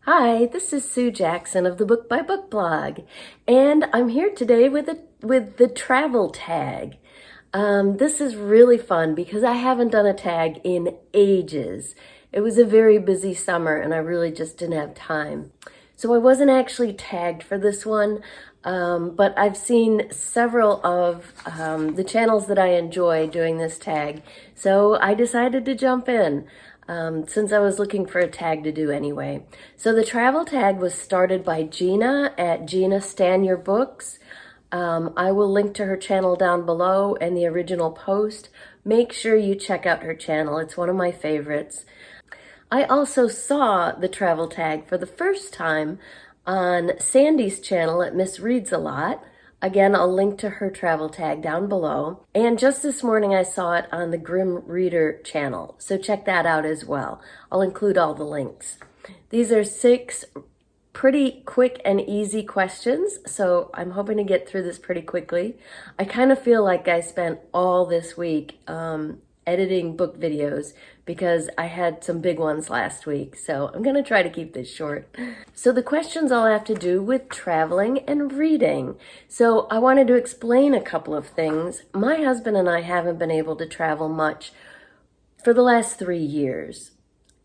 Hi, this is Sue Jackson of the Book by Book blog, and I'm here today with the travel tag. This is really fun because I haven't done a tag in ages. It was a very busy summer and I really just didn't have time. So I wasn't actually tagged for this one, but I've seen several of the channels that I enjoy doing this tag, so I decided to jump in. Since I was looking for a tag to do anyway. So the travel tag was started by Gina at Gina Stan Your Books. I will link to her channel down below and the original post. Make sure you check out her channel. It's one of my favorites. I also saw the travel tag for the first time on Sandy's channel at Miss Reads a Lot. Again, I'll link to her travel tag down below. And just this morning, I saw it on the Grim Reader channel. So check that out as well. I'll include all the links. These are 6 pretty quick and easy questions. So I'm hoping to get through this pretty quickly. I kind of feel like I spent all this week editing book videos because I had some big ones last week. So I'm going to try to keep this short. So the questions all have to do with traveling and reading. So I wanted to explain a couple of things. My husband and I haven't been able to travel much for the last 3 years.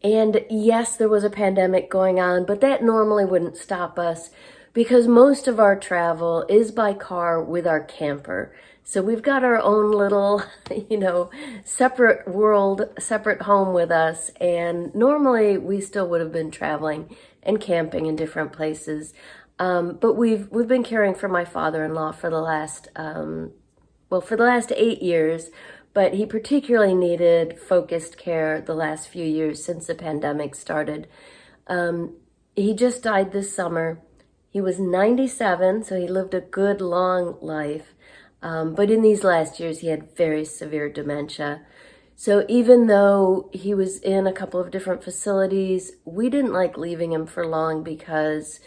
And yes, there was a pandemic going on, but that normally wouldn't stop us because most of our travel is by car with our camper. So we've got our own little, separate world, separate home with us. And normally we still would have been traveling and camping in different places. But we've been caring for my father-in-law for the last, for the last 8 years. But he particularly needed focused care the last few years since the pandemic started. He just died this summer. He was 97, so he lived a good, long life. But in these last years, he had very severe dementia. So even though he was in a couple of different facilities, we didn't like leaving him for long because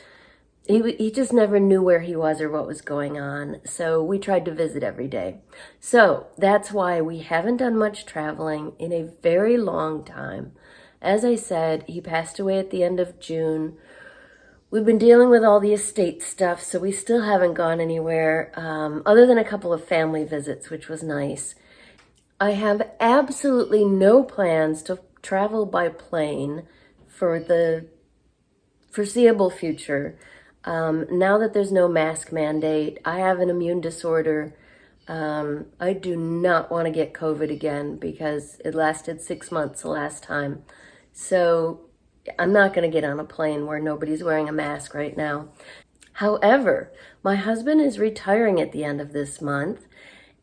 he just never knew where he was or what was going on. So we tried to visit every day. So that's why we haven't done much traveling in a very long time. As I said, he passed away at the end of June. We've been dealing with all the estate stuff, so we still haven't gone anywhere other than a couple of family visits, which was nice. I have absolutely no plans to travel by plane for the foreseeable future. Now that there's no mask mandate, I have an immune disorder. I do not want to get COVID again because it lasted 6 months the last time. So I'm not going to get on a plane where nobody's wearing a mask right now. However, my husband is retiring at the end of this month.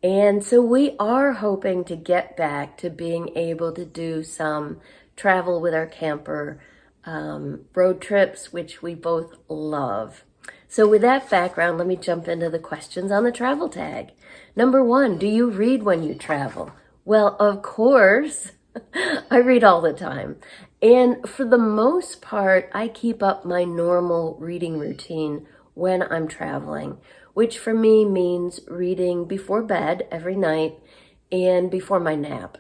And so we are hoping to get back to being able to do some travel with our camper, road trips, which we both love. So with that background, let me jump into the questions on the travel tag. Number 1, do you read when you travel? Well, of course. I read all the time. And for the most part, I keep up my normal reading routine when I'm traveling, which for me means reading before bed every night and before my nap.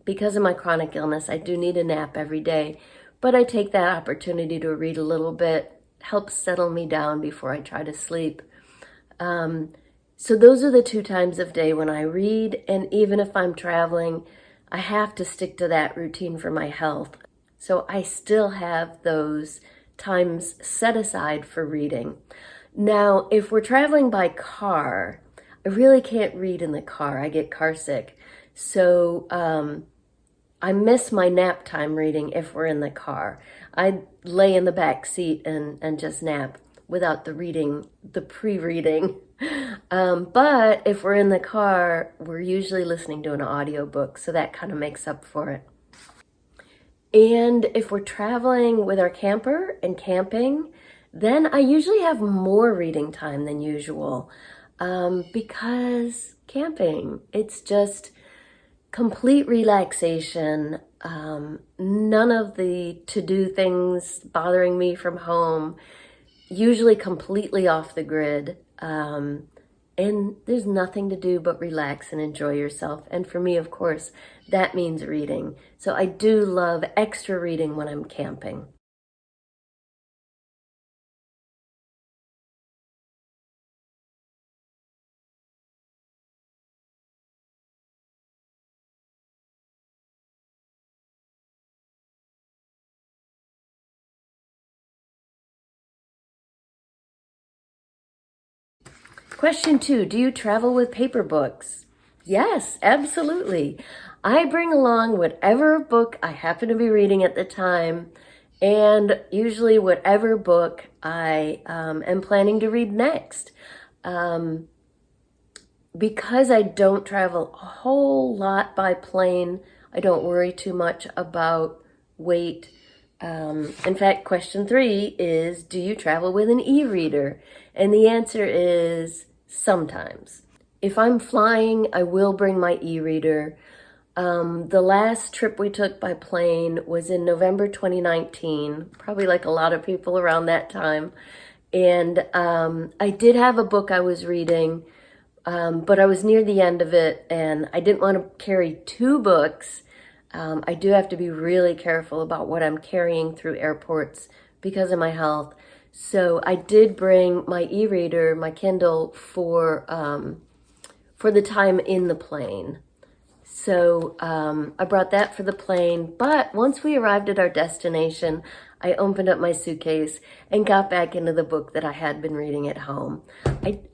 Because of my chronic illness, I do need a nap every day, but I take that opportunity to read a little bit, helps settle me down before I try to sleep. So those are the 2 times of day when I read, and even if I'm traveling, I have to stick to that routine for my health. So I still have those times set aside for reading. Now, if we're traveling by car, I really can't read in the car. I get car sick. So I miss my nap time reading if we're in the car. I lay in the back seat and just nap without the reading, the pre-reading. But if we're in the car, we're usually listening to an audiobook, so that kind of makes up for it. And if we're traveling with our camper and camping, then I usually have more reading time than usual because camping, it's just complete relaxation. None of the to-do things bothering me from home, usually completely off the grid. And there's nothing to do but relax and enjoy yourself. And for me, of course, that means reading. So I do love extra reading when I'm camping. Question 2, do you travel with paper books? Yes, absolutely. I bring along whatever book I happen to be reading at the time, and usually whatever book I am planning to read next. Because I don't travel a whole lot by plane, I don't worry too much about weight. In fact, question 3 is, do you travel with an e-reader? And the answer is sometimes. If I'm flying, I will bring my e-reader. The last trip we took by plane was in November 2019, probably like a lot of people around that time. And I did have a book I was reading, but I was near the end of it and I didn't want to carry 2 books. I do have to be really careful about what I'm carrying through airports because of my health. So I did bring my e-reader, my Kindle, for the time in the plane. So I brought that for the plane, but once we arrived at our destination, I opened up my suitcase and got back into the book that I had been reading at home.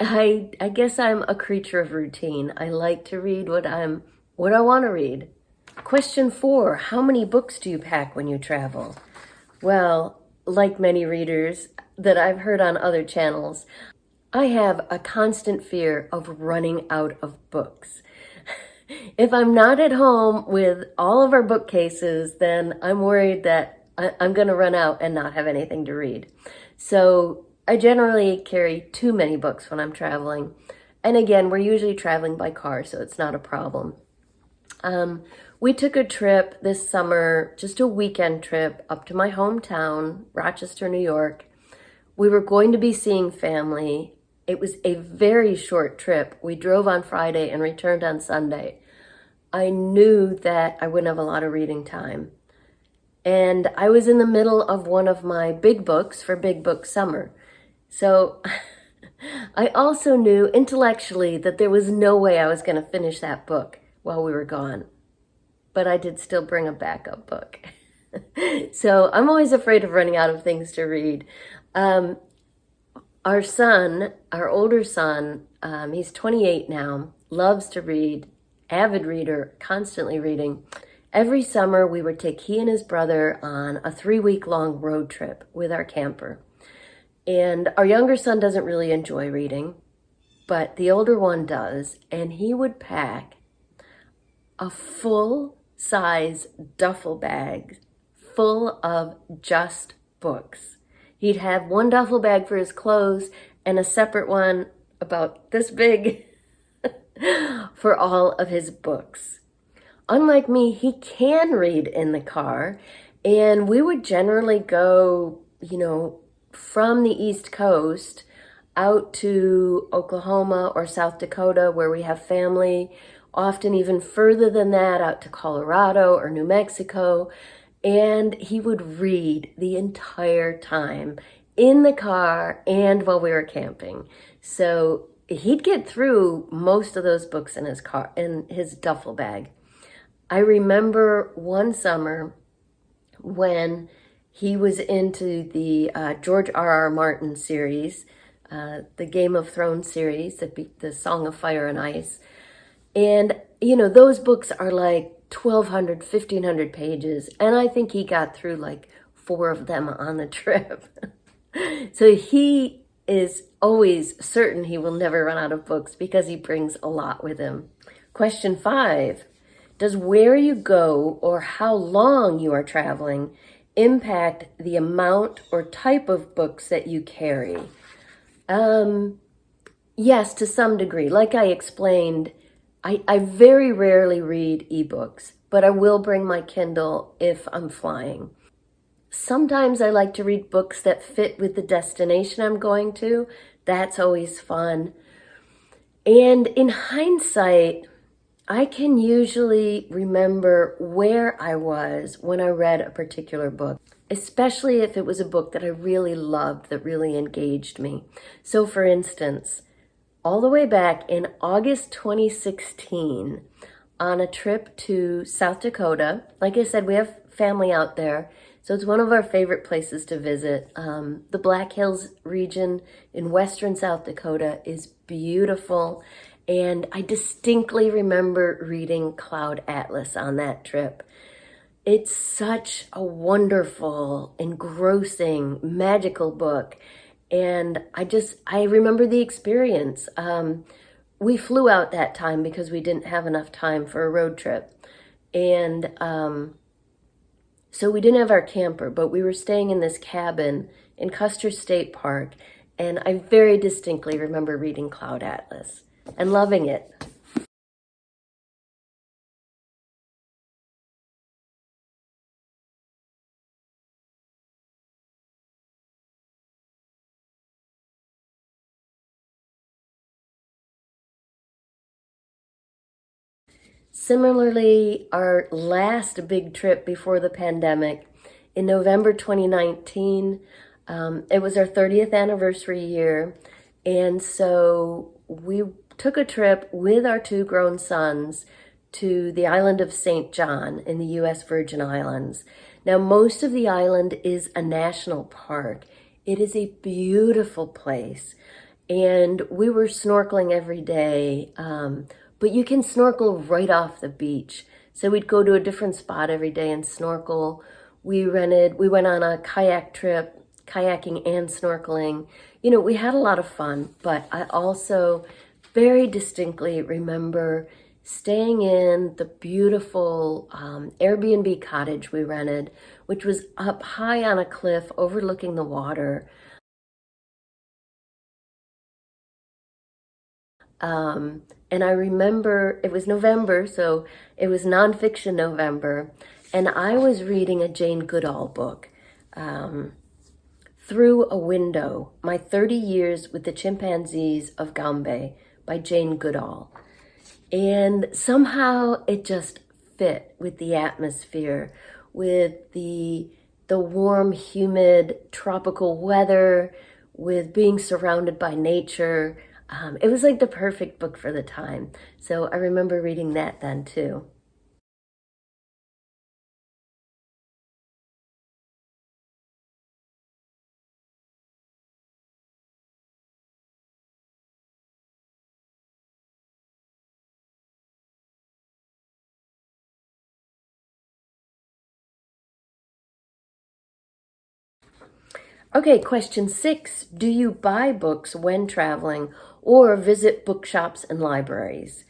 I guess I'm a creature of routine. I like to read what I want to read. Question 4, how many books do you pack when you travel? Well, like many readers that I've heard on other channels, I have a constant fear of running out of books. If I'm not at home with all of our bookcases, then I'm worried that I'm going to run out and not have anything to read. So I generally carry too many books when I'm traveling. And again, we're usually traveling by car, so it's not a problem. We took a trip this summer, just a weekend trip up to my hometown, Rochester, New York. We were going to be seeing family. It was a very short trip. We drove on Friday and returned on Sunday. I knew that I wouldn't have a lot of reading time. And I was in the middle of one of my big books for Big Book Summer. So I also knew intellectually that there was no way I was going to finish that book while we were gone. But I did still bring a backup book. So I'm always afraid of running out of things to read. Our son, our older son, he's 28 now, loves to read, avid reader, constantly reading. Every summer we would take he and his brother on a 3-week-long road trip with our camper. And our younger son doesn't really enjoy reading, but the older one does, and he would pack a full-size duffel bag full of just books. He'd have one duffel bag for his clothes and a separate one about this big for all of his books. Unlike me, he can read in the car, and we would generally go, from the East Coast out to Oklahoma or South Dakota where we have family, often even further than that, out to Colorado or New Mexico. And he would read the entire time in the car and while we were camping. So he'd get through most of those books in his car, in his duffel bag. I remember one summer when he was into the George R.R. Martin series, the Game of Thrones series, the Song of Fire and Ice. And, those books are like 1,200, 1,500 pages. And I think he got through like 4 of them on the trip. So he is always certain he will never run out of books because he brings a lot with him. Question 5, does where you go or how long you are traveling impact the amount or type of books that you carry? Yes, to some degree. Like I explained, I very rarely read ebooks, but I will bring my Kindle if I'm flying. Sometimes I like to read books that fit with the destination I'm going to. That's always fun. And in hindsight, I can usually remember where I was when I read a particular book, especially if it was a book that I really loved, that really engaged me. So for instance, all the way back in August 2016, on a trip to South Dakota, like I said, we have family out there. So it's one of our favorite places to visit. The Black Hills region in western South Dakota is beautiful. And I distinctly remember reading Cloud Atlas on that trip. It's such a wonderful, engrossing, magical book. And I remember the experience. We flew out that time because we didn't have enough time for a road trip. And so we didn't have our camper, but we were staying in this cabin in Custer State Park. And I very distinctly remember reading Cloud Atlas and loving it. Similarly, our last big trip before the pandemic, in November 2019, it was our 30th anniversary year. And so we took a trip with our two grown sons to the island of St. John in the U.S. Virgin Islands. Now, most of the island is a national park. It is a beautiful place. And we were snorkeling every day, but you can snorkel right off the beach. So we'd go to a different spot every day and snorkel. We went on a kayak trip, kayaking and snorkeling. You know, we had a lot of fun, but I also very distinctly remember staying in the beautiful Airbnb cottage we rented, which was up high on a cliff overlooking the water. And I remember it was November, so it was nonfiction November, and I was reading a Jane Goodall book, Through a Window, My 30 Years with the Chimpanzees of Gombe by Jane Goodall. And somehow it just fit with the atmosphere, with the warm, humid, tropical weather, with being surrounded by nature. It was like the perfect book for the time. So I remember reading that then too. Okay, question 6. Do you buy books when traveling or visit bookshops and libraries?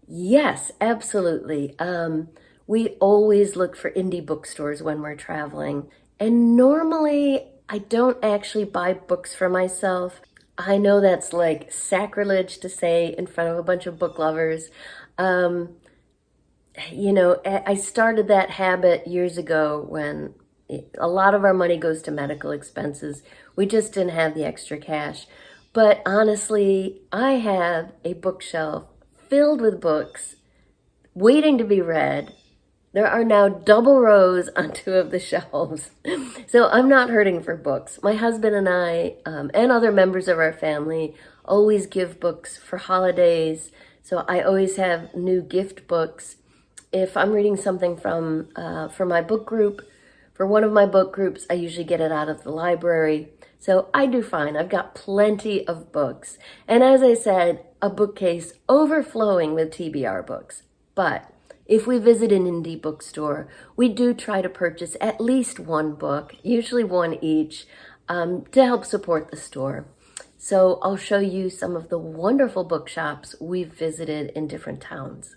Yes, absolutely. We always look for indie bookstores when we're traveling. And normally, I don't actually buy books for myself. I know that's like sacrilege to say in front of a bunch of book lovers. Um, I started that habit years ago when a lot of our money goes to medical expenses. We just didn't have the extra cash. But honestly, I have a bookshelf filled with books waiting to be read. There are now double rows on two of the shelves. So I'm not hurting for books. My husband and I, and other members of our family, always give books for holidays. So I always have new gift books. If I'm reading something for my book group, for one of my book groups, I usually get it out of the library. So I do fine. I've got plenty of books. And as I said, a bookcase overflowing with TBR books. But if we visit an indie bookstore, we do try to purchase at least one book, usually one each, to help support the store. So I'll show you some of the wonderful bookshops we've visited in different towns.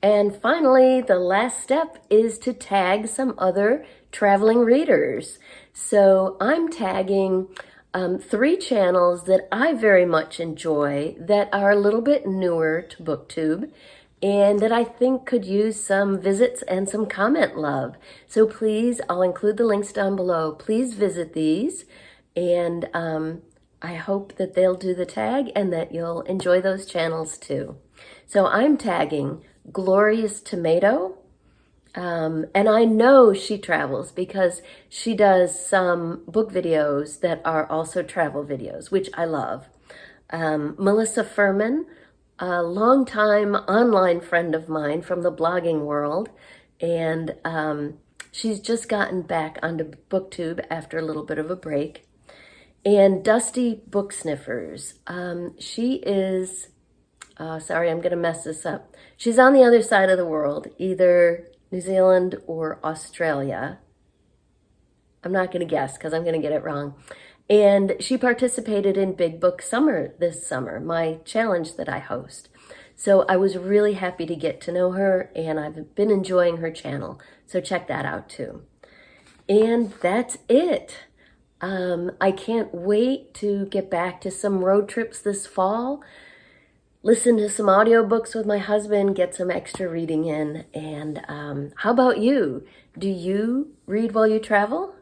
And finally, the last step is to tag some other traveling readers. So I'm tagging 3 channels that I very much enjoy that are a little bit newer to Booktube and that I think could use some visits and some comment love. So please, I'll include the links down below. Please visit these and I hope that they'll do the tag and that you'll enjoy those channels too. So I'm tagging Glorious Tomato. And I know she travels because she does some book videos that are also travel videos, which I love. Melissa Furman, a longtime online friend of mine from the blogging world, and she's just gotten back onto Booktube after a little bit of a break. And Dusty Book Sniffers, she is, sorry, I'm going to mess this up. She's on the other side of the world, either New Zealand or Australia. I'm not going to guess because I'm going to get it wrong. And she participated in Big Book Summer this summer, my challenge that I host. So I was really happy to get to know her, and I've been enjoying her channel. So check that out too. And that's it. I can't wait to get back to some road trips this fall, listen to some audiobooks with my husband, get some extra reading in. And how about you? Do you read while you travel?